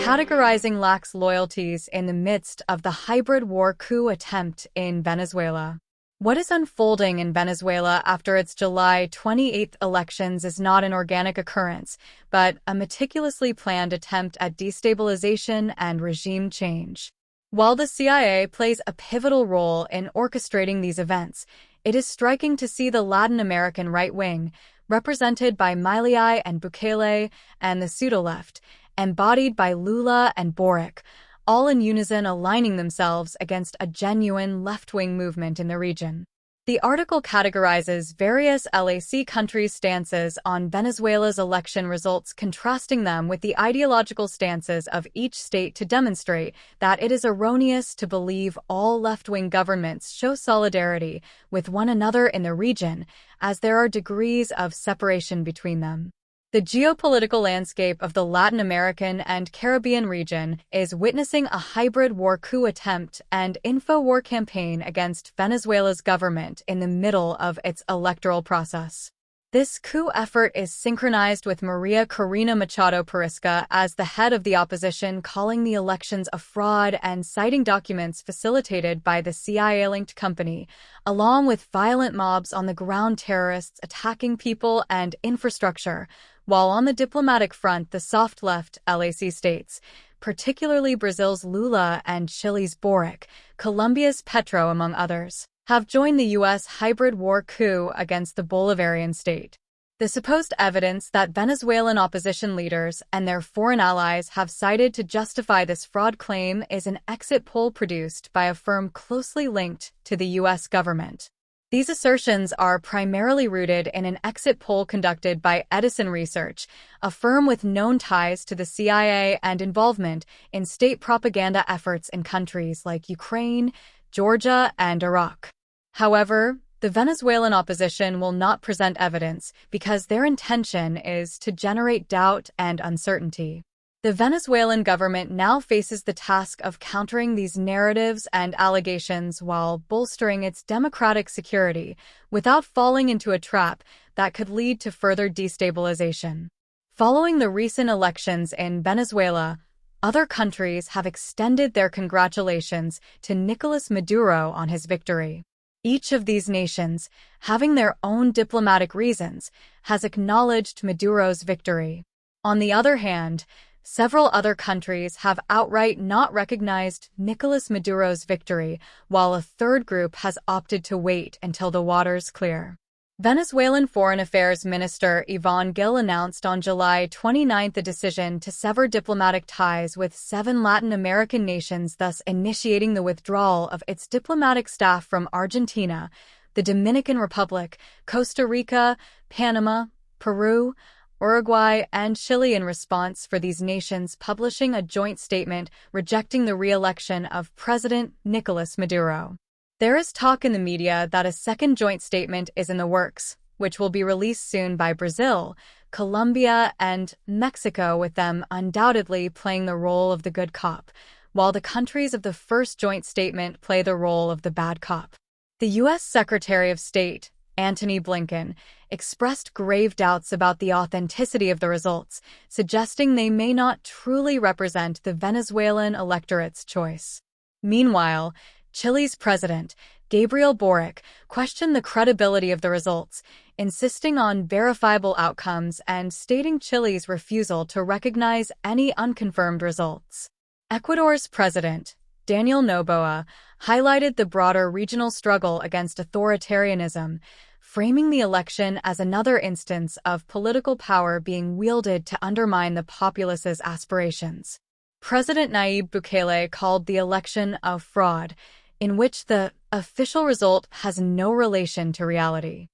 Categorizing lacks loyalties in the midst of the hybrid war coup attempt in Venezuela. What is unfolding in Venezuela after its July 28 elections is not an organic occurrence, but a meticulously planned attempt at destabilization and regime change. While the CIA plays a pivotal role in orchestrating these events, it is striking to see the Latin American right wing, represented by Milei and Bukele, and the pseudo-left, embodied by Lula and Boric, all in unison aligning themselves against a genuine left-wing movement in the region. The article categorizes various LAC countries' stances on Venezuela's election results, contrasting them with the ideological stances of each state to demonstrate that it is erroneous to believe all left-wing governments show solidarity with one another in the region, as there are degrees of separation between them. The geopolitical landscape of the Latin American and Caribbean region is witnessing a hybrid war coup attempt and info-war campaign against Venezuela's government in the middle of its electoral process. This coup effort is synchronized with Maria Corina Machado Perisca as the head of the opposition, calling the elections a fraud and citing documents facilitated by the CIA-linked company, along with violent mobs on the ground, terrorists attacking people and infrastructure. While on the diplomatic front, the soft left LAC states, particularly Brazil's Lula and Chile's Boric, Colombia's Petro among others, have joined the U.S. hybrid war coup against the Bolivarian state. The supposed evidence that Venezuelan opposition leaders and their foreign allies have cited to justify this fraud claim is an exit poll produced by a firm closely linked to the U.S. government. These assertions are primarily rooted in an exit poll conducted by Edison Research, a firm with known ties to the CIA and involvement in state propaganda efforts in countries like Ukraine, Georgia, and Iraq. However, the Venezuelan opposition will not present evidence because their intention is to generate doubt and uncertainty. The Venezuelan government now faces the task of countering these narratives and allegations while bolstering its democratic security without falling into a trap that could lead to further destabilization. Following the recent elections in Venezuela, other countries have extended their congratulations to Nicolas Maduro on his victory. Each of these nations, having their own diplomatic reasons, has acknowledged Maduro's victory. On the other hand, several other countries have outright not recognized Nicolas Maduro's victory, while a third group has opted to wait until the waters clear. Venezuelan Foreign Affairs Minister Iván Gil announced on July 29 the decision to sever diplomatic ties with 7 Latin American nations, thus initiating the withdrawal of its diplomatic staff from Argentina, the Dominican Republic, Costa Rica, Panama, Peru, Uruguay, and Chile in response for these nations publishing a joint statement rejecting the re-election of President Nicolas Maduro. There is talk in the media that a second joint statement is in the works, which will be released soon by Brazil, Colombia, and Mexico, with them undoubtedly playing the role of the good cop, while the countries of the first joint statement play the role of the bad cop. The U.S. Secretary of State, Antony Blinken, expressed grave doubts about the authenticity of the results, suggesting they may not truly represent the Venezuelan electorate's choice. Meanwhile, Chile's president, Gabriel Boric, questioned the credibility of the results, insisting on verifiable outcomes and stating Chile's refusal to recognize any unconfirmed results. Ecuador's president, Daniel Noboa, highlighted the broader regional struggle against authoritarianism, framing the election as another instance of political power being wielded to undermine the populace's aspirations. President Nayib Bukele called the election a fraud, in which the official result has no relation to reality.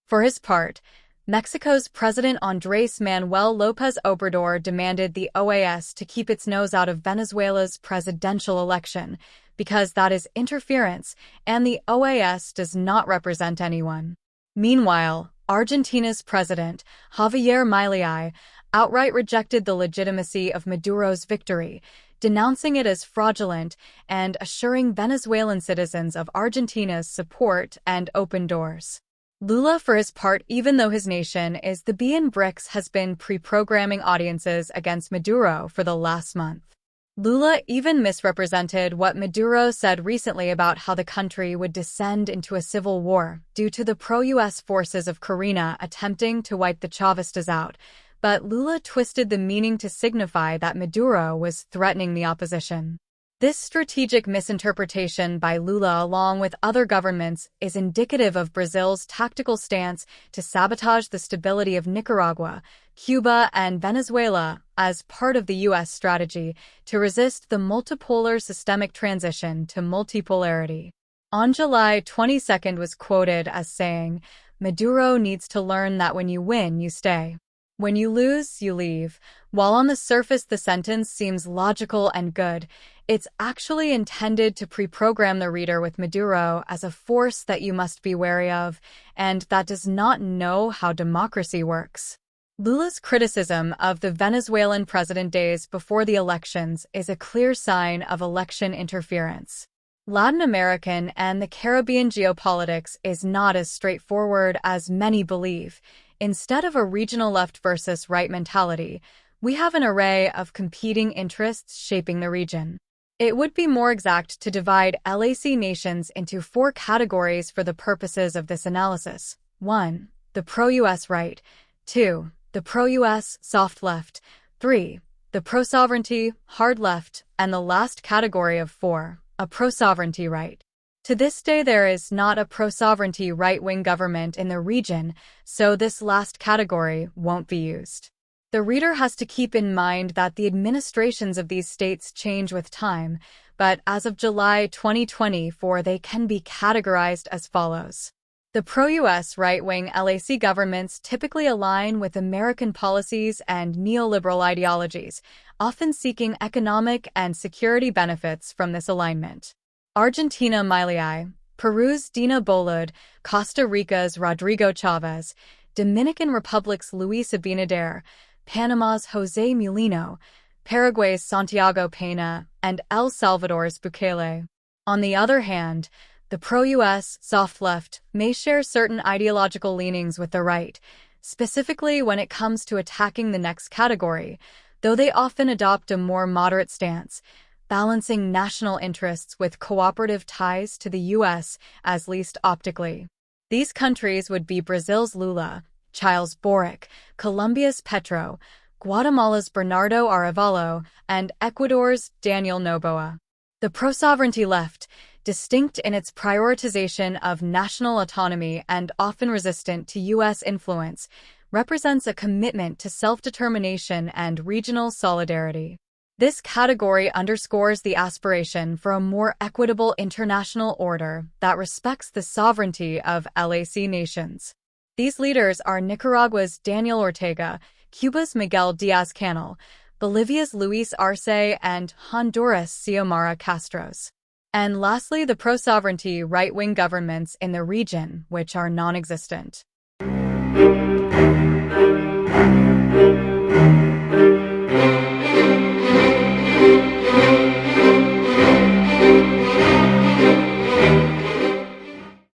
For his part, Mexico's President Andrés Manuel López Obrador demanded the OAS to keep its nose out of Venezuela's presidential election because that is interference and the OAS does not represent anyone. Meanwhile, Argentina's President, Javier Milei, outright rejected the legitimacy of Maduro's victory, denouncing it as fraudulent and assuring Venezuelan citizens of Argentina's support and open doors. Lula, for his part, even though his nation is the B in BRICS, has been pre-programming audiences against Maduro for the last month. Lula even misrepresented what Maduro said recently about how the country would descend into a civil war due to the pro-US forces of Corina attempting to wipe the Chavistas out, but Lula twisted the meaning to signify that Maduro was threatening the opposition. This strategic misinterpretation by Lula, along with other governments, is indicative of Brazil's tactical stance to sabotage the stability of Nicaragua, Cuba, and Venezuela as part of the U.S. strategy to resist the multipolar systemic transition to multipolarity. On July 22nd was quoted as saying, "Maduro needs to learn that when you win, you stay. When you lose, you leave." While on the surface the sentence seems logical and good, it's actually intended to pre-program the reader with Maduro as a force that you must be wary of, and that does not know how democracy works. Lula's criticism of the Venezuelan president days before the elections is a clear sign of election interference. Latin American and the Caribbean geopolitics is not as straightforward as many believe. Instead of a regional left versus right mentality, we have an array of competing interests shaping the region. It would be more exact to divide LAC nations into 4 categories for the purposes of this analysis. 1. The pro-US right. 2. The pro-US soft left. 3. The pro-sovereignty hard left. And the last category of 4, a pro-sovereignty right. To this day, there is not a pro-sovereignty right-wing government in the region, so this last category won't be used. The reader has to keep in mind that the administrations of these states change with time, but as of July 2024, they can be categorized as follows. The pro-US right-wing LAC governments typically align with American policies and neoliberal ideologies, often seeking economic and security benefits from this alignment. Argentina Milei, Peru's Dina Bolud, Costa Rica's Rodrigo Chavez, Dominican Republic's Luis Abinader, Panama's José Mulino, Paraguay's Santiago Peña, and El Salvador's Bukele. On the other hand, the pro-US soft left may share certain ideological leanings with the right, specifically when it comes to attacking the next category, though they often adopt a more moderate stance, balancing national interests with cooperative ties to the U.S. as least optically. These countries would be Brazil's Lula, Chile's Boric, Colombia's Petro, Guatemala's Bernardo Arevalo, and Ecuador's Daniel Noboa. The pro-sovereignty left, distinct in its prioritization of national autonomy and often resistant to U.S. influence, represents a commitment to self-determination and regional solidarity. This category underscores the aspiration for a more equitable international order that respects the sovereignty of LAC nations. These leaders are Nicaragua's Daniel Ortega, Cuba's Miguel Diaz-Canel, Bolivia's Luis Arce, and Honduras' Xiomara Castros. And lastly, the pro-sovereignty right-wing governments in the region, which are non-existent.